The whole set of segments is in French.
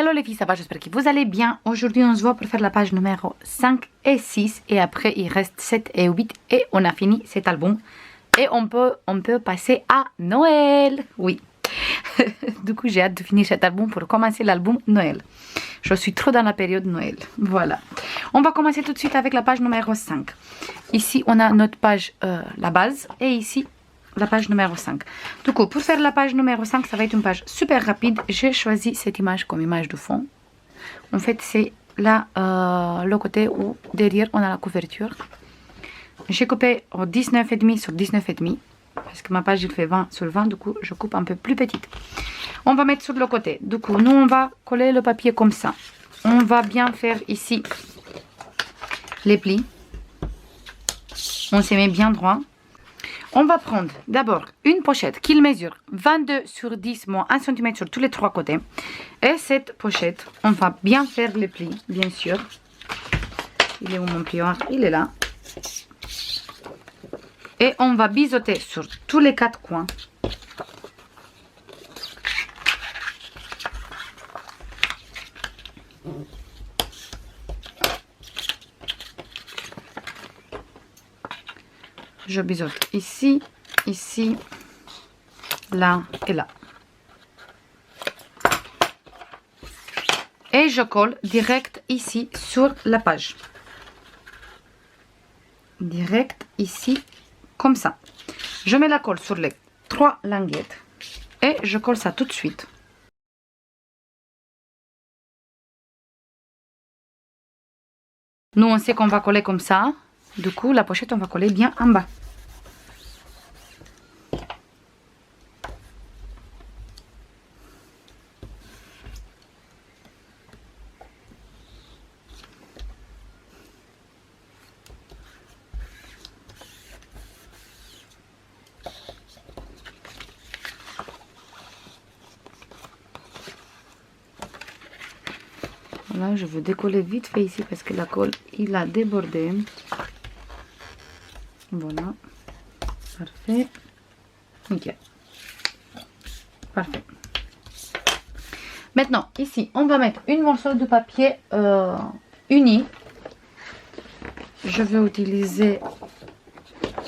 Hello les filles, ça va, j'espère que vous allez bien. Aujourd'hui on se voit pour faire la page numéro 5 et 6 et après il reste 7 et 8 et on a fini cet album. Et on peut passer à Noël. Oui. Du coup j'ai hâte de finir cet album pour commencer l'album Noël. Je suis trop dans la période Noël. Voilà. On va commencer tout de suite avec la page numéro 5. Ici on a notre page, la base, et ici la page numéro 5. Du coup, pour faire la page numéro 5, ça va être une page super rapide. J'ai choisi cette image comme image de fond. En fait, c'est là le côté où derrière on a la couverture. J'ai coupé en 19,5 sur 19,5 parce que ma page il fait 20 sur 20. Du coup, je coupe un peu plus petite. On va mettre sur le côté. Du coup, nous on va coller le papier comme ça. On va bien faire ici les plis. On se met bien droit. On va prendre d'abord une pochette qui mesure 22 sur 10 moins 1 cm sur tous les trois côtés. Et cette pochette, on va bien faire les plis, bien sûr. Il est où mon plioir? Il est là. Et on va biseauter sur tous les quatre coins. Je biseaute ici, ici, là et là. Et je colle direct ici sur la page. Direct ici, comme ça. Je mets la colle sur les trois languettes. Et je colle ça tout de suite. Nous, on sait qu'on va coller comme ça. Du coup, la pochette, on va coller bien en bas. Voilà, je veux décoller vite fait ici parce que la colle, il a débordé. Voilà. Parfait. Nickel. Parfait. Maintenant, ici, on va mettre une morceau de papier uni. Je vais utiliser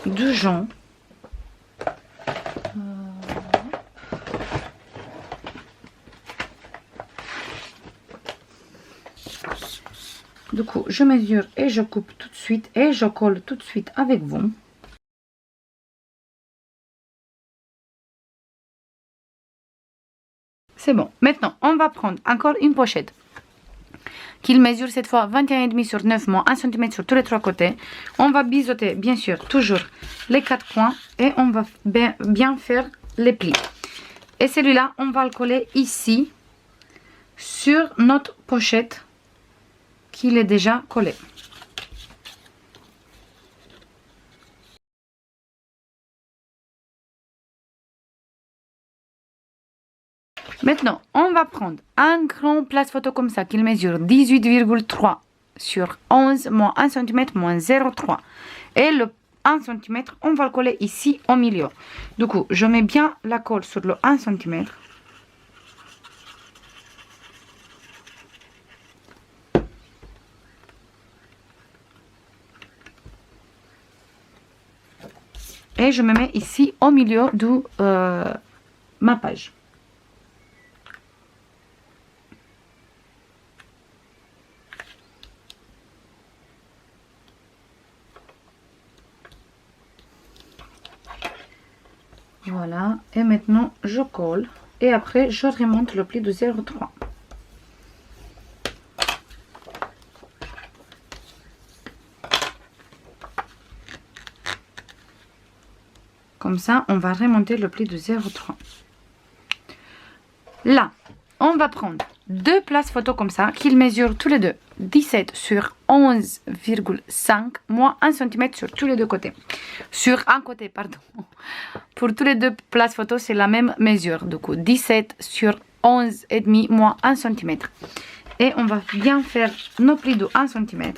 du jaune. Du coup, je mesure et je coupe tout de suite et je colle tout de suite avec vous. C'est bon. Maintenant, on va prendre encore une pochette qu'il mesure cette fois 21,5 sur 9 moins 1 cm sur tous les trois côtés. On va biseauter, bien sûr, toujours les quatre coins et on va bien faire les plis. Et celui-là, on va le coller ici sur notre pochette qu'il est déjà collé. Maintenant, on va prendre un grand place photo comme ça, qu'il mesure 18,3 sur 11 moins 1 cm moins 0,3. Et le 1 cm, on va le coller ici au milieu. Du coup, je mets bien la colle sur le 1 cm. Et je me mets ici au milieu de ma page. Voilà, et maintenant je colle et après je remonte le pli de 0,3. Comme ça, on va remonter le pli de 0,3. Là, on va prendre deux places photo comme ça, qu'ils mesurent tous les deux 17 sur 11,5 moins 1 cm sur tous les deux côtés. Sur un côté, pardon. Pour tous les deux places photo, c'est la même mesure. Du coup, 17 sur 11,5 moins 1 cm. Et on va bien faire nos plis de 1 cm.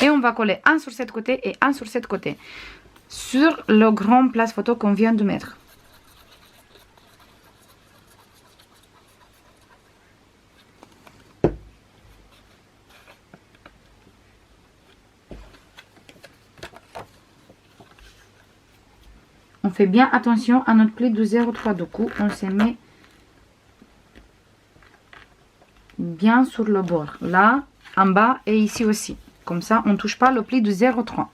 Et on va coller un sur cet côté et un sur cet côté. Sur le grand place photo qu'on vient de mettre. On fait bien attention à notre pli de 0,3. Du coup, on se met bien sur le bord. Là, en bas et ici aussi. Comme ça, on ne touche pas le pli de 0,3.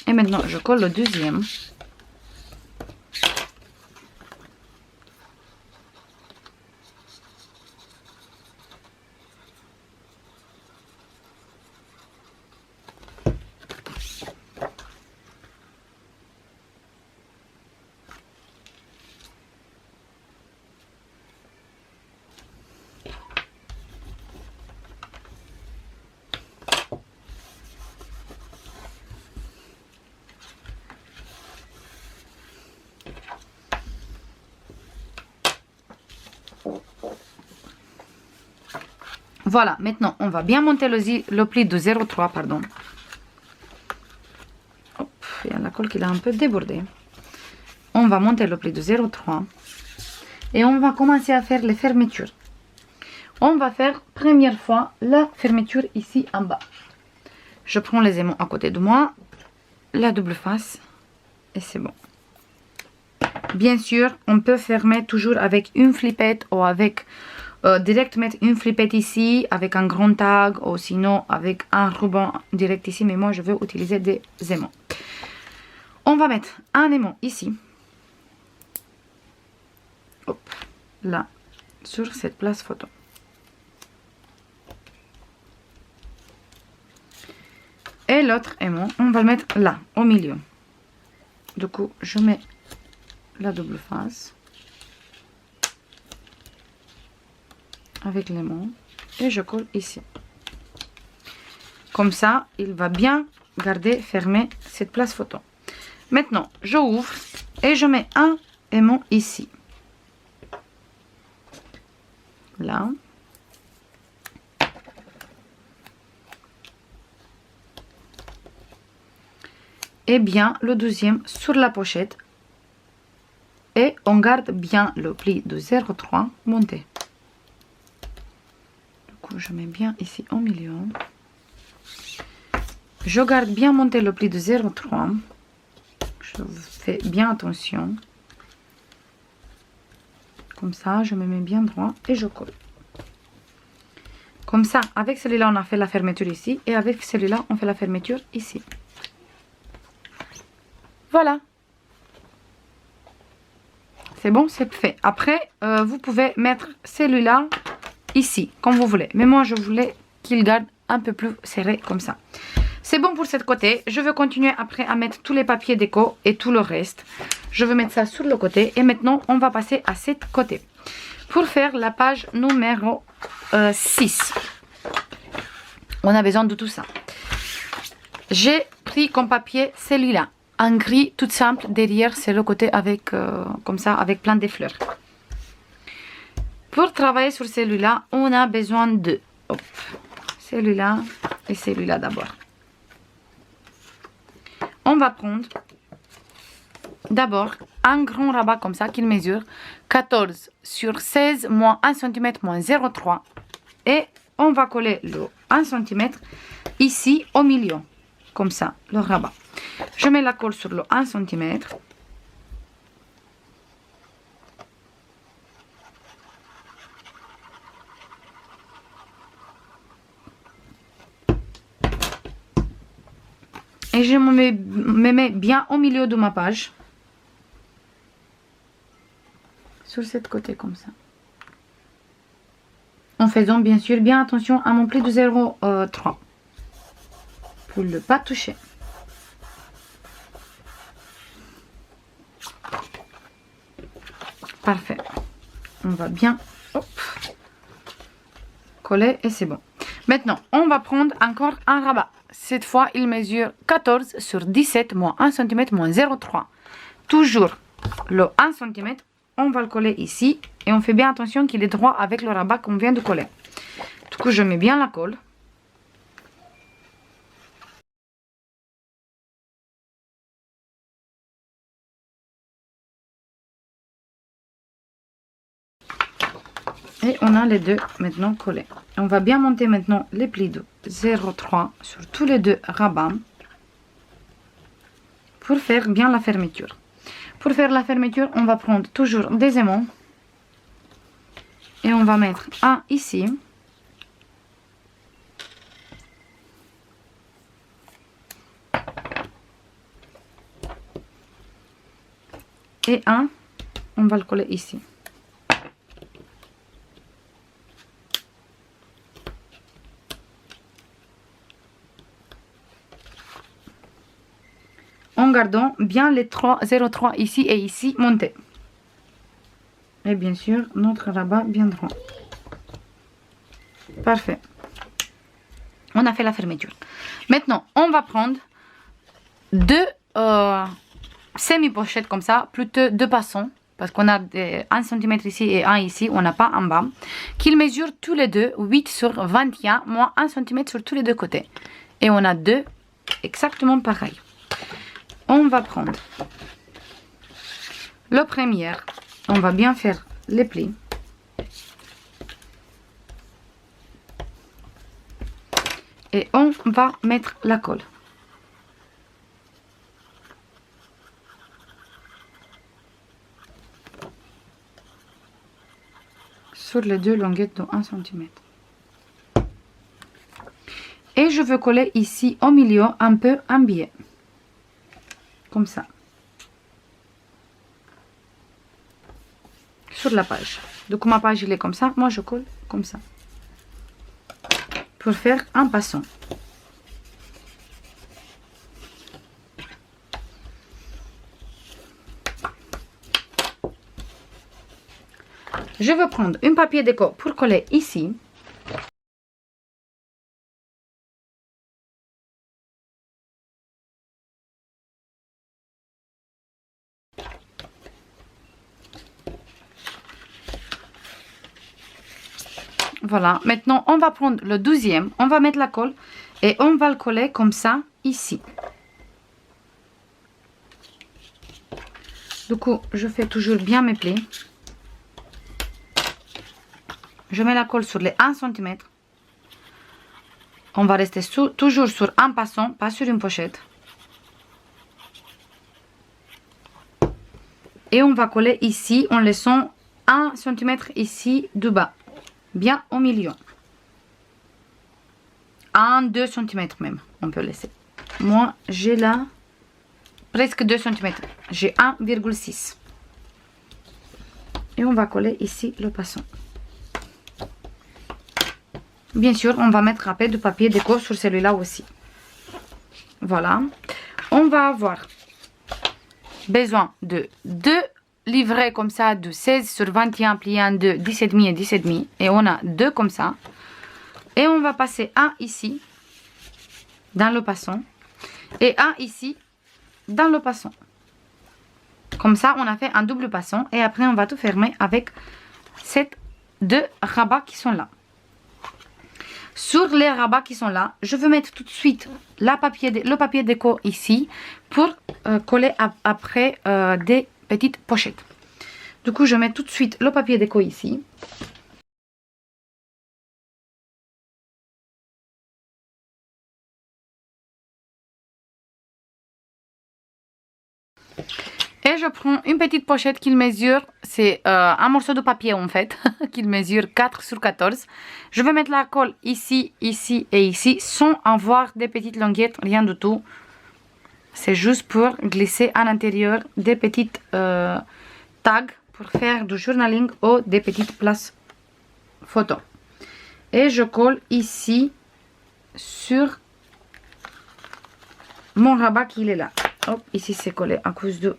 Et maintenant, je colle le deuxième. Voilà, maintenant, on va bien monter le pli de 0,3, pardon. Hop, il y a la colle qui a un peu débordé. On va monter le pli de 0,3 et on va commencer à faire les fermetures. On va faire première fois la fermeture ici en bas. Je prends les aimants à côté de moi, la double face et c'est bon. Bien sûr, on peut fermer toujours avec une flippette ou avec direct mettre une flippette ici avec un grand tag ou sinon avec un ruban direct ici, mais moi je veux utiliser des aimants. On va mettre un aimant ici, hop, là, sur cette place photo. Et l'autre aimant, on va le mettre là, au milieu. Du coup, je mets la double face avec l'aimant et je colle ici. Comme ça, il va bien garder fermé cette place photo. Maintenant, je ouvre et je mets un aimant ici. Là. Et bien le deuxième sur la pochette. Et on garde bien le pli de 0,3 monté. Du coup, je mets bien ici au milieu. Je garde bien monté le pli de 0,3. Je fais bien attention. Comme ça, je me mets bien droit et je colle. Comme ça, avec celui-là, on a fait la fermeture ici. Et avec celui-là, on fait la fermeture ici. Voilà. C'est bon, c'est fait. Après, vous pouvez mettre celui-là ici, comme vous voulez. Mais moi, je voulais qu'il garde un peu plus serré comme ça. C'est bon pour ce côté. Je vais continuer après à mettre tous les papiers déco et tout le reste. Je vais mettre ça sur le côté. Et maintenant, on va passer à ce côté. Pour faire la page numéro 6. On a besoin de tout ça. J'ai pris comme papier celui-là. Un gris tout simple. Derrière, c'est le côté avec, comme ça, avec plein de fleurs. Pour travailler sur celui-là, on a besoin de celui-là et celui-là d'abord. On va prendre d'abord un grand rabat comme ça qui mesure 14 sur 16 moins 1 cm moins 0,3 et on va coller le 1 cm ici au milieu, comme ça, le rabat. Je mets la colle sur le 1 cm. Et je me mets bien au milieu de ma page. Sur cette côté comme ça. En faisant bien sûr bien attention à mon pli de 0,3. Pour ne pas toucher. Parfait. On va bien coller et c'est bon. Maintenant, on va prendre encore un rabat. Cette fois, il mesure 14 sur 17 moins 1 cm moins 0,3. Toujours le 1 cm, on va le coller ici. Et on fait bien attention qu'il est droit avec le rabat qu'on vient de coller. Du coup, je mets bien la colle. Et on a les deux maintenant collés. On va bien monter maintenant les plis de 0,3 sur tous les deux rabats pour faire bien la fermeture. Pour faire la fermeture, on va prendre toujours des aimants et on va mettre un ici et un, on va le coller ici. En gardant bien les 0,3 ici et ici montés. Et bien sûr, notre rabat bien droit. Parfait. On a fait la fermeture. Maintenant, on va prendre deux semi-pochettes comme ça, plutôt deux passants. Parce qu'on a 1 cm ici et 1 ici, on n'a pas en bas. Qu'ils mesurent tous les deux 8 sur 21, moins 1 cm sur tous les deux côtés. Et on a deux exactement pareils. On va prendre le premier, on va bien faire les plis. Et on va mettre la colle. Sur les deux longuettes de 1 cm. Et je veux coller ici au milieu un peu un biais. Comme ça. Sur la page. Donc ma page il est comme ça, moi je colle comme ça. Pour faire un passant. Je vais prendre un papier déco pour coller ici. Voilà, maintenant on va prendre le 12e, on va mettre la colle et on va le coller comme ça ici. Du coup, je fais toujours bien mes plis. Je mets la colle sur les 1 cm. On va rester toujours sur un passant, pas sur une pochette. Et on va coller ici en laissant 1 cm ici du bas. Bien au milieu. 1-2 cm même, on peut laisser. Moi, j'ai là presque 2 cm. J'ai 1,6. Et on va coller ici le passant. Bien sûr, on va mettre un peu de papier déco sur celui-là aussi. Voilà. On va avoir besoin de deux livrets comme ça de 16 sur 21 pliés en 2, 17,5 et 17,5. Et on a deux comme ça. Et on va passer un ici, dans le passant. Et un ici, dans le passant. Comme ça, on a fait un double passant. Et après, on va tout fermer avec ces deux rabats qui sont là. Sur les rabats qui sont là, je vais mettre tout de suite le papier déco ici pour coller après des petites pochettes. Du coup, je mets tout de suite le papier déco ici. Et je prends une petite pochette qui mesure, c'est un morceau de papier en fait, qui mesure 4 sur 14. Je vais mettre la colle ici, ici et ici, sans avoir des petites languettes, rien du tout. C'est juste pour glisser à l'intérieur des petites tags pour faire du journaling ou des petites places photos. Et je colle ici sur mon rabat qui est là. Hop, ici c'est collé à cause de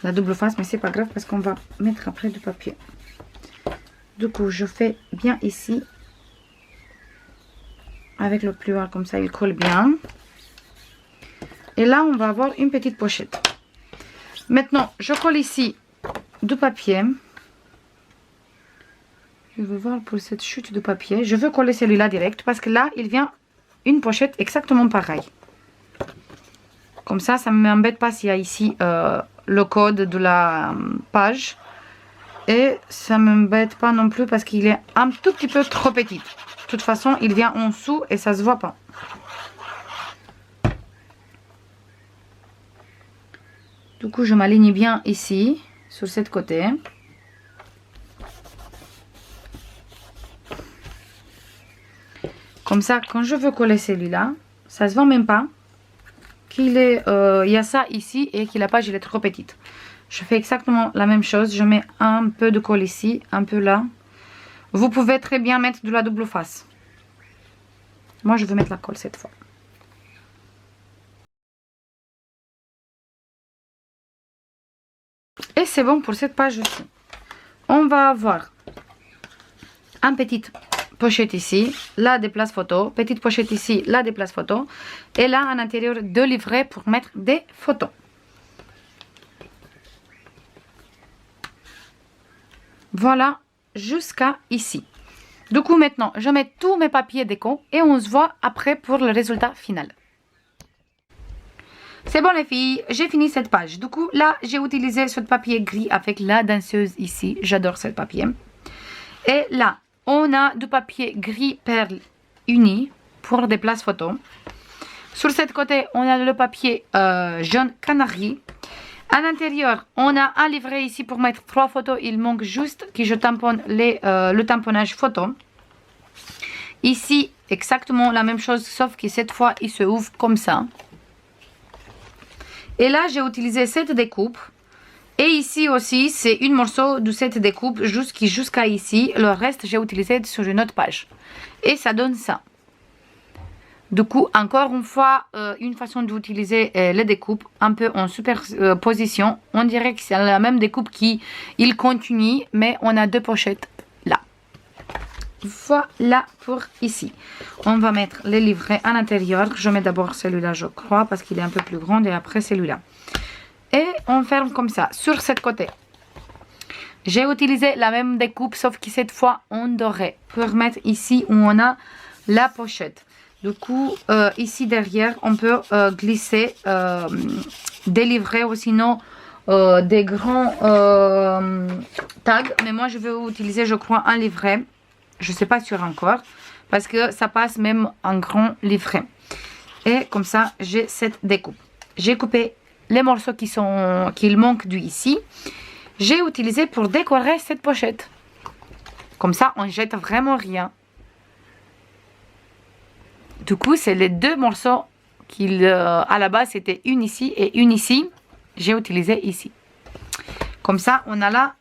la double face, mais c'est pas grave parce qu'on va mettre après du papier. Du coup, je fais bien ici avec le plioir comme ça, il colle bien. Et là, on va avoir une petite pochette. Maintenant, je colle ici du papier. Je vais voir pour cette chute de papier. Je veux coller celui-là direct parce que là, il vient une pochette exactement pareille. Comme ça ne m'embête pas s'il y a ici le code de la page. Et ça ne m'embête pas non plus parce qu'il est un tout petit peu trop petit. De toute façon, il vient en dessous et ça se voit pas. Du coup, je m'aligne bien ici, sur cette côté. Comme ça, quand je veux coller celui-là, ça se voit même pas qu'il est, il y a ça ici et que la page elle est trop petite. Je fais exactement la même chose. Je mets un peu de colle ici, un peu là. Vous pouvez très bien mettre de la double face. Moi, je veux mettre la colle cette fois. Et c'est bon pour cette page aussi. On va avoir une petite pochette ici, là des places photos, petite pochette ici, là des places photos, et là à l'intérieur deux livrets pour mettre des photos. Voilà, jusqu'à ici. Du coup maintenant, je mets tous mes papiers déco et on se voit après pour le résultat final. C'est bon les filles, j'ai fini cette page. Du coup là, j'ai utilisé ce papier gris avec la danseuse ici. J'adore ce papier. Et là, on a du papier gris perle uni pour des places photos. Sur cette côté, on a le papier jaune canari. À l'intérieur, on a un livret ici pour mettre 3 photos. Il manque juste que je tamponne le tamponnage photo. Ici, exactement la même chose, sauf que cette fois, il se ouvre comme ça. Et là, j'ai utilisé cette découpe. Et ici aussi, c'est une morceau de cette découpe jusqu'à ici. Le reste, j'ai utilisé sur une autre page. Et ça donne ça. Du coup, encore une fois, une façon d'utiliser les découpes un peu en superposition. On dirait que c'est la même découpe qui il continue, mais on a deux pochettes là. Voilà pour ici. On va mettre les livrets à l'intérieur. Je mets d'abord celui-là, je crois, parce qu'il est un peu plus grand, et après celui-là. Et on ferme comme ça. Sur ce côté, j'ai utilisé la même découpe, sauf que cette fois en doré, pour mettre ici où on a la pochette. Du coup, ici derrière, on peut glisser des livrets ou sinon des grands tags. Mais moi, je vais utiliser, je crois, un livret. Je ne sais pas sûr encore, parce que ça passe même en grand livret. Et comme ça, j'ai cette découpe. J'ai coupé les morceaux qu'il manque du ici. J'ai utilisé pour décorer cette pochette. Comme ça, on ne jette vraiment rien. Du coup, c'est les deux morceaux à la base, c'était une ici et une ici. J'ai utilisé ici. Comme ça, on a la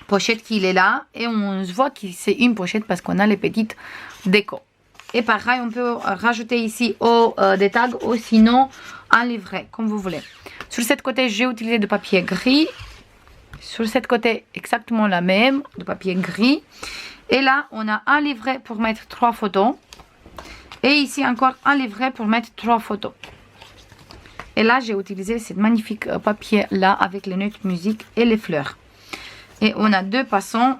pochette qui est là. Et on se voit que c'est une pochette parce qu'on a les petites décos. Et pareil, on peut rajouter ici des tags ou sinon un livret, comme vous voulez. Sur cette côté, j'ai utilisé du papier gris. Sur cette côté, exactement la même, du papier gris. Et là, on a un livret pour mettre 3 photos. Et ici, encore un livret pour mettre 3 photos. Et là, j'ai utilisé ce magnifique papier-là avec les notes musique et les fleurs. Et on a deux passants.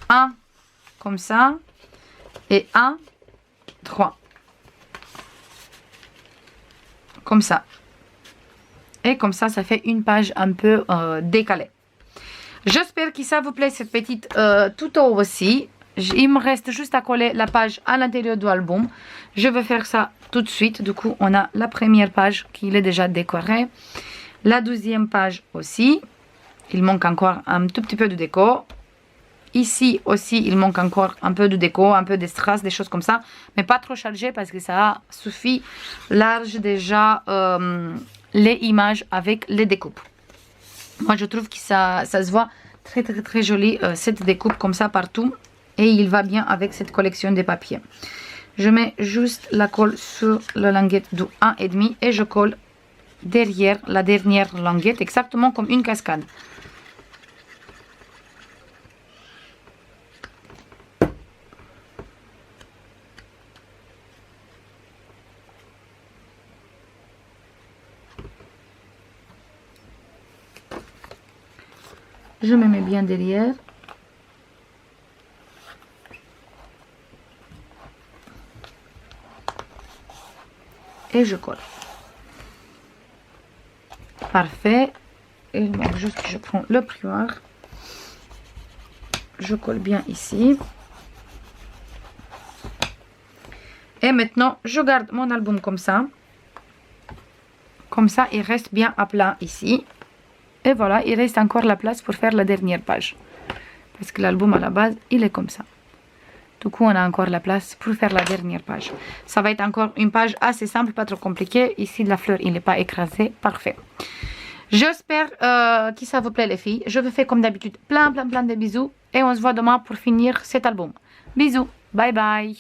Un comme ça et un 3. Comme ça. Et comme ça, ça fait une page un peu décalée. J'espère que ça vous plaît, cette petite tuto aussi. Il me reste juste à coller la page à l'intérieur de l'album. Je vais faire ça tout de suite. Du coup, on a la première page qui est déjà décorée. La deuxième page aussi. Il manque encore un tout petit peu de déco. Ici aussi, il manque encore un peu de déco, un peu de strass, des choses comme ça. Mais pas trop chargé parce que ça suffit large déjà les images avec les découpes. Moi, je trouve que ça se voit très très très joli cette découpe comme ça partout. Et il va bien avec cette collection de papiers. Je mets juste la colle sur la languette du 1,5 et je colle derrière la dernière languette, exactement comme une cascade. Je me mets bien derrière. Et je colle. Parfait. Et il manque juste que je prends le plioir. je colle bien ici. Et maintenant, je garde mon album comme ça. Comme ça, il reste bien à plat ici. Et voilà, il reste encore la place pour faire la dernière page. Parce que l'album à la base, il est comme ça. Du coup, on a encore la place pour faire la dernière page. Ça va être encore une page assez simple, pas trop compliquée. Ici, la fleur, il n'est pas écrasé. Parfait. J'espère que ça vous plaît, les filles. Je vous fais comme d'habitude plein de bisous. Et on se voit demain pour finir cet album. Bisous. Bye bye.